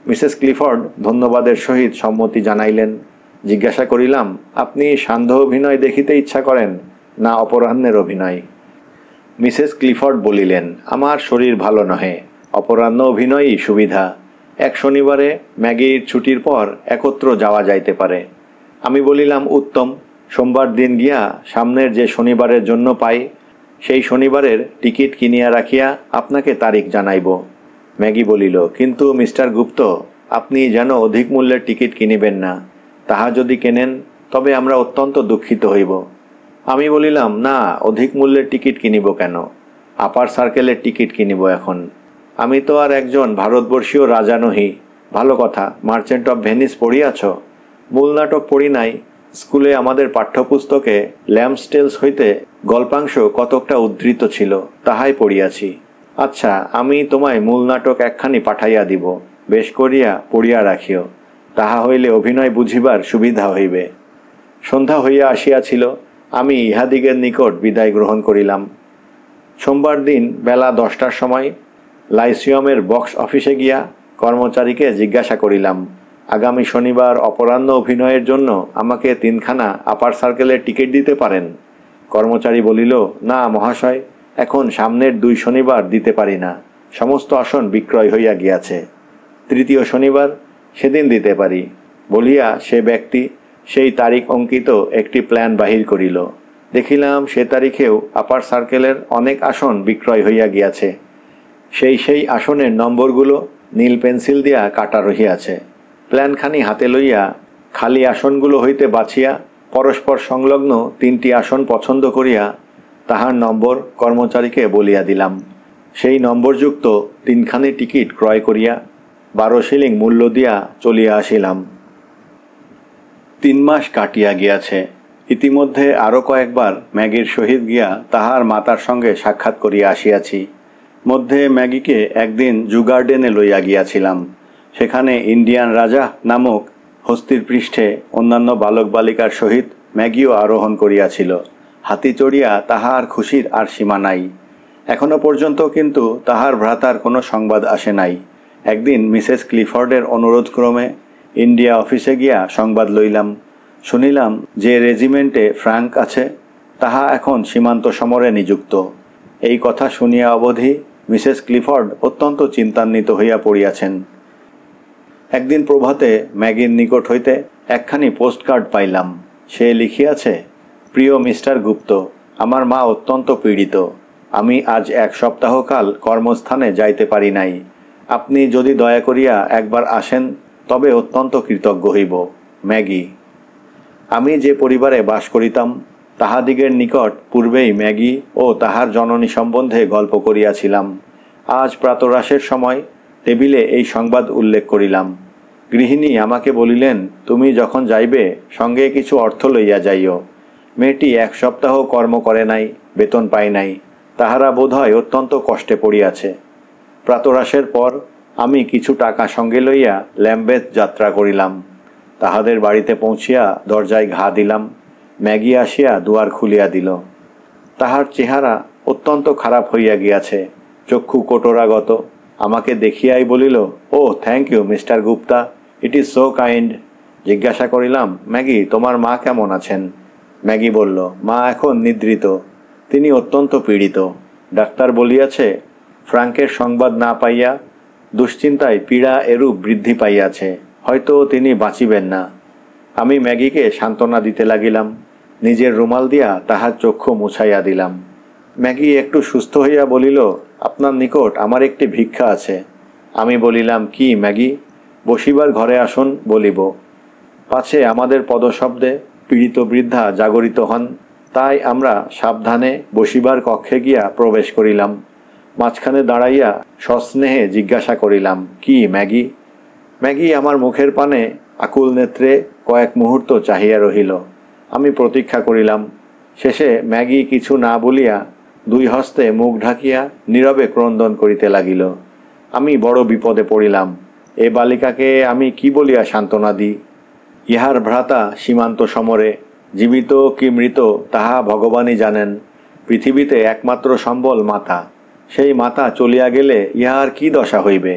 Speaker 1: মিসেস ক্লিফর্ড ধন্যবাদের সহিত সম্মতি জানাইলেন। জিজ্ঞাসা করিলাম, আপনি সান্ধ্য অভিনয় দেখিতে ইচ্ছা করেন না অপরাহ্নের অভিনয়? মিসেস ক্লিফর্ড বলিলেন, আমার শরীর ভালো নহে, অপরাহ্ন অভিনয়ই সুবিধা। এক শনিবারে ম্যাগির ছুটির পর একত্র যাওয়া যাইতে পারে। আমি বলিলাম, উত্তম। সোমবার দিন গিয়া সামনের যে শনিবারের জন্য পাই সেই শনিবারের টিকিট কিনিয়া রাখিয়া আপনাকে তারিখ জানাইব। ম্যাগি বলিল, কিন্তু মিস্টার গুপ্ত, আপনি যেন অধিক মূল্যের টিকিট কিনিবেন না, তাহা যদি কেনেন তবে আমরা অত্যন্ত দুঃখিত হইব। আমি বলিলাম, না, অধিক মূল্যের টিকিট কিনিব কেন, আপার সার্কেলের টিকিট কিনিব এখন। আমি তো আর একজন ভারতবর্ষীয় রাজা নহি। ভালো কথা, মার্চেন্ট অফ ভেনিস পড়িয়াছ? মূল নাটক পড়ি নাই। স্কুলে আমাদের পাঠ্যপুস্তকে ল্যাম্পস টেলস হইতে গল্পাংশ কতকটা উদ্ধৃত ছিল, তাহাই পড়িয়াছি। আচ্ছা, আমি তোমায় মূল নাটক একখানি পাঠাইয়া দিব, বেশ করিয়া পড়িয়া রাখিও, তাহা হইলে অভিনয় বুঝিবার সুবিধা হইবে। সন্ধ্যা হইয়া আসিয়াছিল। আমি ইহাদিগের নিকট বিদায় গ্রহণ করিলাম। সোমবার দিন বেলা 10টার সময় লাইসিয়ামের বক্স অফিসে গিয়া কর্মচারীকে জিজ্ঞাসা করিলাম, আগামী শনিবার অপরাহ্ন অভিনয়ের জন্য আমাকে 3খানা আপার সার্কেলের টিকিট দিতে পারেন? কর্মচারী বলিল, না মহাশয়, এখন সামনের 2 শনিবার দিতে পারি না, সমস্ত আসন বিক্রয় হইয়া গিয়াছে। 3য় শনিবার, সেদিন দিতে পারি বলিয়া সে ব্যক্তি সেই তারিখ অঙ্কিত একটি প্ল্যান বাহির করিল। দেখিলাম সে তারিখেও আপার সার্কেলের অনেক আসন বিক্রয় হইয়া গিয়াছে। সেই আসনের নম্বরগুলো নীল পেন্সিল দিয়া কাটা রহিয়াছে। প্ল্যানখানি হাতে লইয়া খালি আসনগুলো হইতে বাছিয়া পরস্পর সংলগ্ন 3টি আসন পছন্দ করিয়া তাহার নম্বর কর্মচারীকে বলিয়া দিলাম। সেই নম্বরযুক্ত 3খানি টিকিট ক্রয় করিয়া 12 শিলিং মূল্য দিয়া চলিয়া আসিলাম। 3 মাস কাটিয়া গিয়াছে। ইতিমধ্যে আরও কয়েকবার ম্যাগির সহিত গিয়া তাহার মাতার সঙ্গে সাক্ষাৎ করিয়া আসিয়াছি। মধ্যে ম্যাগিকে একদিন জু গার্ডেনে লইয়া গিয়াছিলাম। সেখানে ইন্ডিয়ান রাজা নামক হস্তির পৃষ্ঠে অন্যান্য বালক বালিকার সহিত ম্যাগিও আরোহণ করিয়াছিল। হাতি চড়িয়া তাহার খুশির আর সীমা নাই। এখনো পর্যন্ত কিন্তু তাহার ভ্রাতার কোনো সংবাদ আসে নাই। একদিন মিসেস ক্লিফোর্ডের অনুরোধক্রমে ইন্ডিয়া অফিসে গিয়া সংবাদ লইলাম। শুনিলাম যে রেজিমেন্টে ফ্রাঙ্ক আছে তাহা এখন সীমান্ত সমরে নিযুক্ত। এই কথা শুনিয়া অবধি মিসেস ক্লিফোর্ড অত্যন্ত চিন্তান্বিত হইয়া পড়িয়াছেন। একদিন প্রভাতে ম্যাগির নিকট হইতে একখানি পোস্টকার্ড পাইলাম। সে লিখিয়াছে, প্রিয় মিস্টার গুপ্ত, আমার মা অত্যন্ত পীড়িত। আমি আজ 1 সপ্তাহকাল কর্মস্থানে যাইতে পারি নাই। আপনি যদি দয়া করিয়া একবার আসেন তবে অত্যন্ত কৃতজ্ঞ হইব। ম্যাগি। আমি যে পরিবারে বাস করিতাম তাহাদিগের নিকট পূর্বেই ম্যাগি ও তাহার জননী সম্বন্ধে গল্প করিয়াছিলাম। আজ প্রাতরাশের সময় টেবিলে এই সংবাদ উল্লেখ করিলাম। গৃহিণী আমাকে বলিলেন, তুমি যখন যাইবে সঙ্গে কিছু অর্থ লইয়া যাইও। মেয়েটি 1 সপ্তাহ কর্ম করে নাই, বেতন পায় নাই। তাহারা বোধহয় অত্যন্ত কষ্টে পড়িয়াছে। প্রাতরাশের পর আমি কিছু টাকা সঙ্গে লইয়া ল্যাম্বেথ যাত্রা করিলাম। তাহাদের বাড়িতে পৌঁছিয়া দরজায় ঘা দিলাম। ম্যাগি আসিয়া দুয়ার খুলিয়া দিল। তাহার চেহারা অত্যন্ত খারাপ হইয়া গিয়াছে, চক্ষু কোটরাগত। আমাকে দেখিয়াই বলিল, oh thank you mister Gupta, it is so kind. জিজ্ঞাসা করিলাম, ম্যাগি, তোমার মা কেমন আছেন? ম্যাগি বলল, মা এখন নিদ্রিত, তিনি অত্যন্ত পীড়িত। ডাক্তার বলিয়াছে ফ্রাঙ্কের সংবাদ না পাইয়া দুশ্চিন্তায় পীড়া এরূপ বৃদ্ধি পাইয়াছে, হয়তো তিনি বাঁচিবেন না। আমি ম্যাগিকে সান্ত্বনা দিতে লাগিলাম। নিজের রুমাল দিয়া তাহার চক্ষু মুছাইয়া দিলাম। ম্যাগি একটু সুস্থ হইয়া বলিল, আপনার নিকট আমার একটি ভিক্ষা আছে। আমি বলিলাম, কি ম্যাগি? বসিবার ঘরে আসুন বলিব। পাছে আমাদের পদশব্দে পীড়িত বৃদ্ধা জাগরিত হন। তাই আমরা সাবধানে বসিবার কক্ষে গিয়া প্রবেশ করিলাম। মাঝখানে দাঁড়াইয়া সস্নেহে জিজ্ঞাসা করিলাম, কি ম্যাগি? ম্যাগি আমার মুখের পানে আকুল নেত্রে কয়েক মুহূর্ত চাহিয়া রহিল। আমি প্রতীক্ষা করিলাম। শেষে ম্যাগি কিছু না বলিয়া 2 হস্তে মুখ ঢাকিয়া নীরবে ক্রন্দন করিতে লাগিল। আমি বড় বিপদে পড়িলাম। এ বালিকাকে আমি কি বলিয়া সান্ত্বনা দিই? ইহার ভ্রাতা সীমান্ত সমরে, জীবিত কি মৃত তাহা ভগবানই জানেন। পৃথিবীতে একমাত্র সম্বল মাতা। সেই মাতা চলিয়া গেলে ইহার কি দশা হইবে?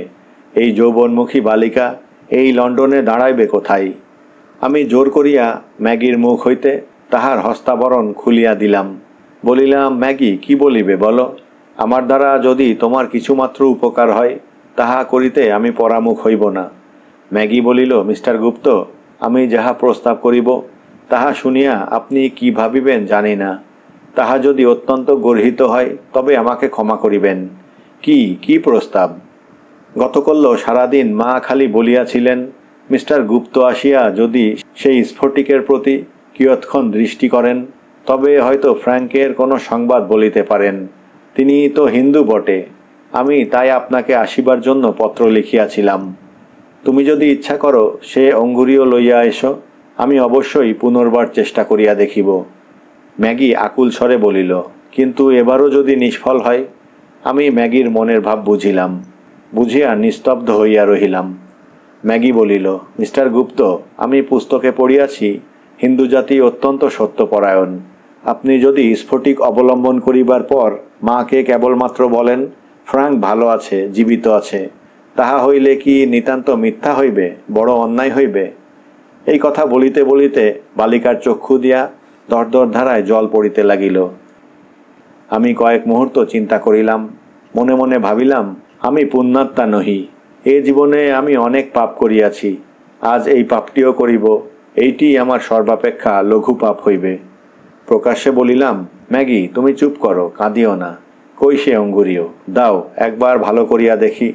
Speaker 1: এই যৌবনমুখী বালিকা এই লন্ডনে দাঁড়াইবে কোথায়? আমি জোর করিয়া ম্যাগির মুখ হইতে তাহার হস্তাবরণ খুলিয়া দিলাম। বলিলাম, ম্যাগি, কি বলিবে বলো? আমার দ্বারা যদি তোমার কিছুমাত্র উপকার হয় তাহা করিতে আমি পরামুখ হইব না। ম্যাগি বলিল, মিস্টার গুপ্ত, আমি যাহা প্রস্তাব করিব তাহা শুনিয়া আপনি কি ভাবিবেন জানি না। তাহা যদি অত্যন্ত গর্হিত হয় তবে আমাকে ক্ষমা করিবেন। কি প্রস্তাব? গতকল্য সারাদিন মা খালি বলিয়াছিলেন, মিস্টার গুপ্ত আসিয়া যদি সেই স্ফটিকের প্রতি কিয়ৎক্ষণ দৃষ্টি করেন তবে হয়তো ফ্র্যাঙ্কের কোনো সংবাদ বলিতে পারেন। তিনি তো হিন্দু বটে। আমি তাই আপনাকে আসিবার জন্য পত্র লিখিয়াছিলাম। তুমি যদি ইচ্ছা করো সে অঙ্গুরীও লইয়া এসো, আমি অবশ্যই পুনর্বার চেষ্টা করিয়া দেখিব। ম্যাগি আকুল স্বরে বলিল, কিন্তু এবারও যদি নিষ্ফল হয়? আমি ম্যাগির মনের ভাব বুঝিলাম। বুঝিয়া নিস্তব্ধ হইয়া রহিলাম। ম্যাগি বলিল, মিস্টার গুপ্ত, আমি পুস্তকে পড়িয়াছি হিন্দু জাতি অত্যন্ত সত্যপরায়ণ। আপনি যদি স্ফটিক অবলম্বন করিবার পর মাকে কেবলমাত্র বলেন ফ্রাঙ্ক ভালো আছে, জীবিত আছে, তাহা হইলে কি নিতান্ত মিথ্যা হইবে, বড় অন্যায় হইবে। এই কথা বলিতে বলিতে বালিকার চক্ষু দিয়া দরদর ধারায় জল পড়িতে লাগিল। আমি কয়েক মুহূর্ত চিন্তা করিলাম, মনে মনে ভাবিলাম, আমি পুণ্যাত্মা নহি। এ জীবনে আমি অনেক পাপ করিয়াছি, আজ এই পাপটিও করিব, এইটি আমার সর্বাপেক্ষা লঘু পাপ হইবে। প্রকাশ্যে বলিলাম, ম্যাগি তুমি চুপ করো, কাঁদিও না। কই সে অঙ্গুরীয়, দাও একবার ভালো করিয়া দেখি,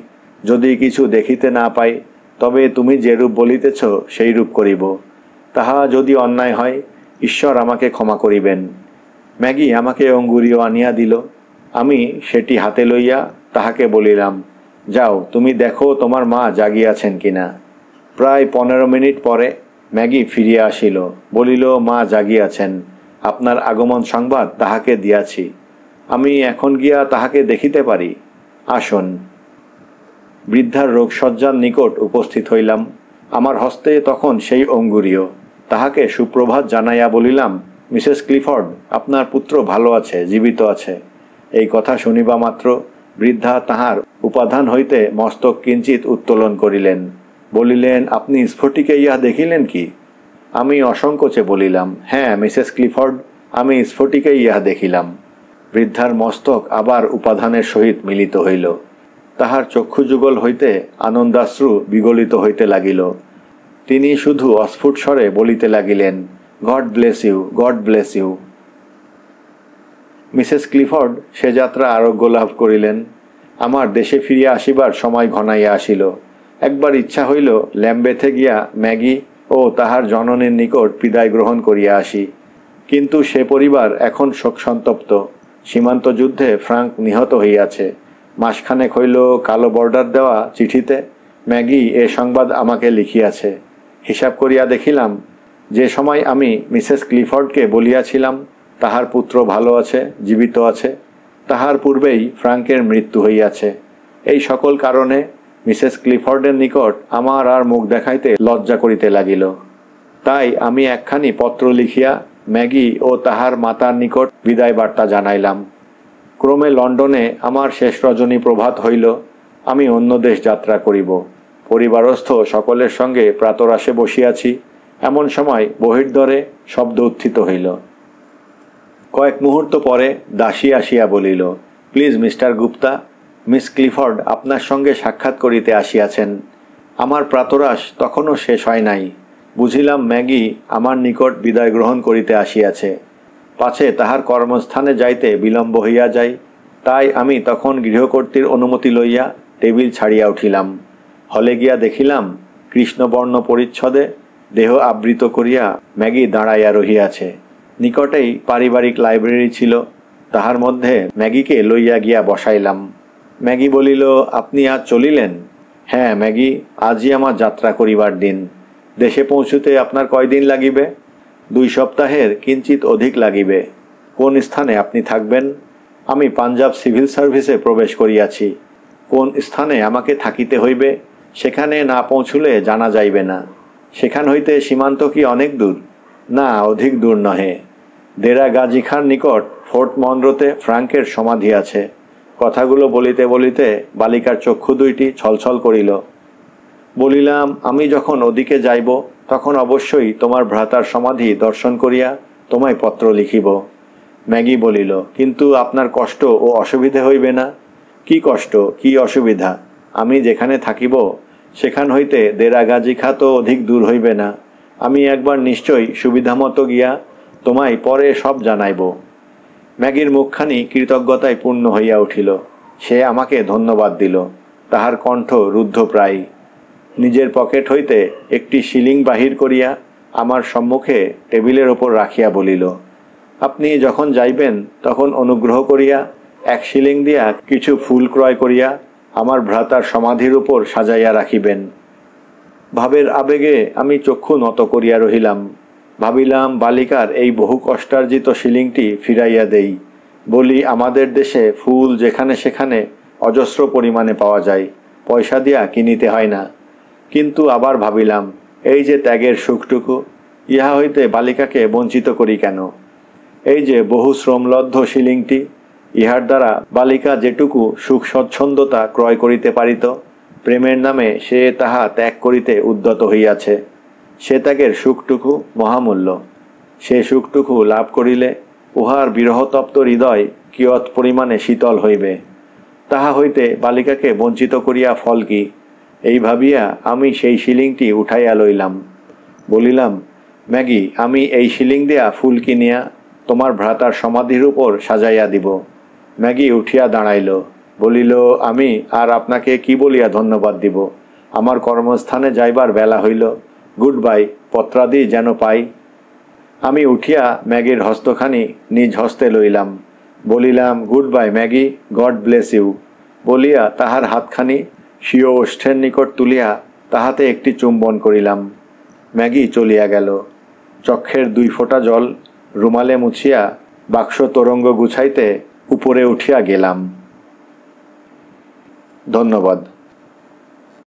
Speaker 1: যদি কিছু দেখিতে না পাই তবে তুমি যে রূপ বলিতেছ সেই রূপ করিব। তাহা যদি অন্যায় হয় ঈশ্বর আমাকে ক্ষমা করিবেন। ম্যাগি আমাকে অঙ্গুরীয় আনিয়া দিল। আমি সেটি হাতে লইয়া তাহাকে বলিলাম, যাও তুমি দেখো তোমার মা জাগিয়াছেন কিনা। প্রায় 15 মিনিট পরে ম্যাগি ফিরিয়া আসিল, বলিল, মা জাগিয়াছেন, আপনার আগমন সংবাদ তাহাকে দিয়াছি। আমি এখন গিয়া তাহাকে দেখিতে পারি? আসুন। বৃদ্ধার রোগশয্যার নিকট উপস্থিত হইলাম। আমার হস্তে তখন সেই অঙ্গুরীয়। তাহাকে সুপ্রভাত জানাইয়া বলিলাম, মিসেস ক্লিফোর্ড, আপনার পুত্র ভালো আছে, জীবিত আছে। এই কথা শুনিবা মাত্র বৃদ্ধা তাহার উপাধান হইতে মস্তক কিঞ্চিত উত্তোলন করিলেন। বলিলেন, আপনি স্ফটিকে ইহা দেখিলেন কি? আমি অসংকোচে বলিলাম, হ্যাঁ মিসেস ক্লিফোর্ড, আমি স্ফটিকে ইহা দেখিলাম। বৃদ্ধার মস্তক আবার উপাধানের সহিত মিলিত হইল। তাহার চক্ষুযুগল হইতে আনন্দাশ্রু বিগলিত হইতে লাগিল। তিনি শুধু অস্ফুট স্বরে বলিতে লাগিলেন, God bless you, God bless you. Mrs Clifford সে যাত্রা আরোগ্য লাভ করিলেন। আমার দেশে ফিরিয়া আসিবার সময় ঘনাইয়া আসিল। একবার ইচ্ছা হইল ল্যাম্বেথে গিয়া ম্যাগি ও তাহার জননীর নিকট বিদায় গ্রহণ করিয়া আসি, কিন্তু সে পরিবার এখন শোকসন্তপ্ত। সীমান্ত যুদ্ধে ফ্রাঙ্ক নিহত হইয়াছে। মাসখানেক হইল কালো বর্ডার দেওয়া চিঠিতে ম্যাগি এ সংবাদ আমাকে লিখিয়াছে। হিসাব করিয়া দেখিলাম, যে সময় আমি মিসেস ক্লিফোর্ডকে বলিয়াছিলাম তাহার পুত্র ভালো আছে, জীবিত আছে, তাহার পূর্বেই ফ্রাঙ্কের মৃত্যু হইয়াছে। এই সকল কারণে মিসেস ক্লিফোর্ডের নিকট আমার আর মুখ দেখাইতে লজ্জা করিতে লাগিল। তাই আমি একখানি পত্র লিখিয়া ম্যাগি ও তাহার মাতার নিকট বিদায় বার্তা জানাইলাম। ক্রমে লন্ডনে আমার শেষ রজনী প্রভাত হইল। আমি অন্য দেশ যাত্রা করিব। পরিবারস্থ সকলের সঙ্গে প্রাতরাশে বসিয়াছি, এমন সময় বহির্দ্বারে শব্দ উত্থিত হইল। কয়েক মুহূর্ত পরে দাসী আসিয়া বলিল, please mister Gupta, miss Clifford আপনার সঙ্গে সাক্ষাৎ করিতে আসিয়াছেন। আমার প্রাতরাশ তখনও শেষ হয় নাই। বুঝিলাম ম্যাগি আমার নিকট বিদায় গ্রহণ করিতে আসিয়াছে, পাছে তাহার কর্মস্থানে যাইতে বিলম্ব হইয়া যায়। তাই আমি তখন গৃহকর্ত্রীর অনুমতি লইয়া টেবিল ছাড়িয়া উঠিলাম। হলে গিয়া দেখিলাম কৃষ্ণবর্ণ পরিচ্ছদে দেহ আবৃত করিয়া ম্যাগি দাঁড়াইয়া রহিয়াছে। নিকটেই পারিবারিক লাইব্রেরি ছিল, তাহার মধ্যে ম্যাগিকে লইয়া গিয়া বসাইলাম। ম্যাগি বলিল, আপনি আজ চলিলেন? হ্যাঁ ম্যাগি, আজই আমার যাত্রা করিবার দিন। দেশে পৌঁছুতে আপনার কয়দিন লাগিবে? 2 সপ্তাহের কিঞ্চিত অধিক লাগিবে। কোন স্থানে আপনি থাকবেন? আমি পাঞ্জাব সিভিল সার্ভিসে প্রবেশ করিয়াছি। কোন স্থানে আমাকে থাকিতে হইবে সেখানে না পৌঁছুলে জানা যাইবে না। সেখান হইতে সীমান্ত কি অনেক দূর? না, অধিক দূর নহে। দেরা গাজী খান নিকট ফোর্ট মনরোতে ফ্রাঙ্কের সমাধি আছে। কথাগুলো বলিতে বলিতে বালিকার চক্ষু দুইটি ছলছল করিল। বলিলাম, আমি যখন ওদিকে যাইব তখন অবশ্যই তোমার ভ্রাতার সমাধি দর্শন করিয়া তোমায় পত্র লিখিব। ম্যাগি বলিল, কিন্তু আপনার কষ্ট ও অসুবিধে হইবে না? কি কষ্ট, কি অসুবিধা? আমি যেখানে থাকিব সেখান হইতে দেরা গাজী খা তো অধিক দূর হইবে না। আমি একবার নিশ্চয়ই সুবিধামতো গিয়া তোমায় পরে সব জানাইব। ম্যাগির মুখখানি কৃতজ্ঞতায় পূর্ণ হইয়া উঠিল। সে আমাকে ধন্যবাদ দিল। তাহার কণ্ঠ রুদ্ধ প্রায়। নিজের পকেট হইতে একটি শিলিং বাহির করিয়া আমার সম্মুখে টেবিলের ওপর রাখিয়া বলিল, আপনি যখন যাইবেন তখন অনুগ্রহ করিয়া 1 শিলিং দিয়া কিছু ফুল ক্রয় করিয়া আমার ভ্রাতার সমাধির উপর সাজাইয়া রাখিবেন। ভাবের আবেগে আমি চক্ষু নত করিয়া রহিলাম। ভাবিলাম বালিকার এই বহু কষ্টার্জিত শিলিংটি ফিরাইয়া দেই। বলি, আমাদের দেশে ফুল যেখানে সেখানে অজস্র পরিমাণে পাওয়া যায়, পয়সা দিয়া কিনিতে হয় না। কিন্তু আবার ভাবিলাম, এই যে ত্যাগের সুখটুকু, ইহা হইতে বালিকাকে বঞ্চিত করি কেন? এই যে বহু শ্রমলব্ধ শিলিংটি, ইহার দ্বারা বালিকা যেটুকু সুখ স্বচ্ছন্দতা ক্রয় করিতে পারিত, প্রেমের নামে সে তাহা ত্যাগ করিতে উদ্যত হইয়াছে। সে ত্যাগের সুখটুকু মহামূল্য। সে সুখটুকু লাভ করিলে উহার বিরহতপ্ত হৃদয় কিয়ৎ পরিমাণে শীতল হইবে। তাহা হইতে বালিকাকে বঞ্চিত করিয়া ফল কি, এই ভাবিয়া আমি সেই শিলিংটি উঠাইয়া লইলাম। বলিলাম, ম্যাগি, আমি এই শিলিং দিয়া ফুল কিনিয়া তোমার ভ্রাতার সমাধির উপর সাজাইয়া দিব। ম্যাগি উঠিয়া দাঁড়াইল, বলিল, আমি আর আপনাকে কি বলিয়া ধন্যবাদ দিব? আমার কর্মস্থানে যাইবার বেলা হইল। গুড বাই, পত্রাদি যেন পাই। আমি উঠিয়া ম্যাগির হস্তখানি নিজ হস্তে লইলাম। বলিলাম, goodbye Maggie, God bless you. বলিয়া তাহার হাতখানি স্বীয় ওষ্ঠের নিকট তুলিয়া তাহাতে একটি চুম্বন করিলাম। ম্যাগি চলিয়া গেল। চক্ষের 2 ফোঁটা জল রুমালে মুছিয়া বাক্স তরঙ্গ গুছাইতে উপরে উঠিয়া গেলাম। ধন্যবাদ।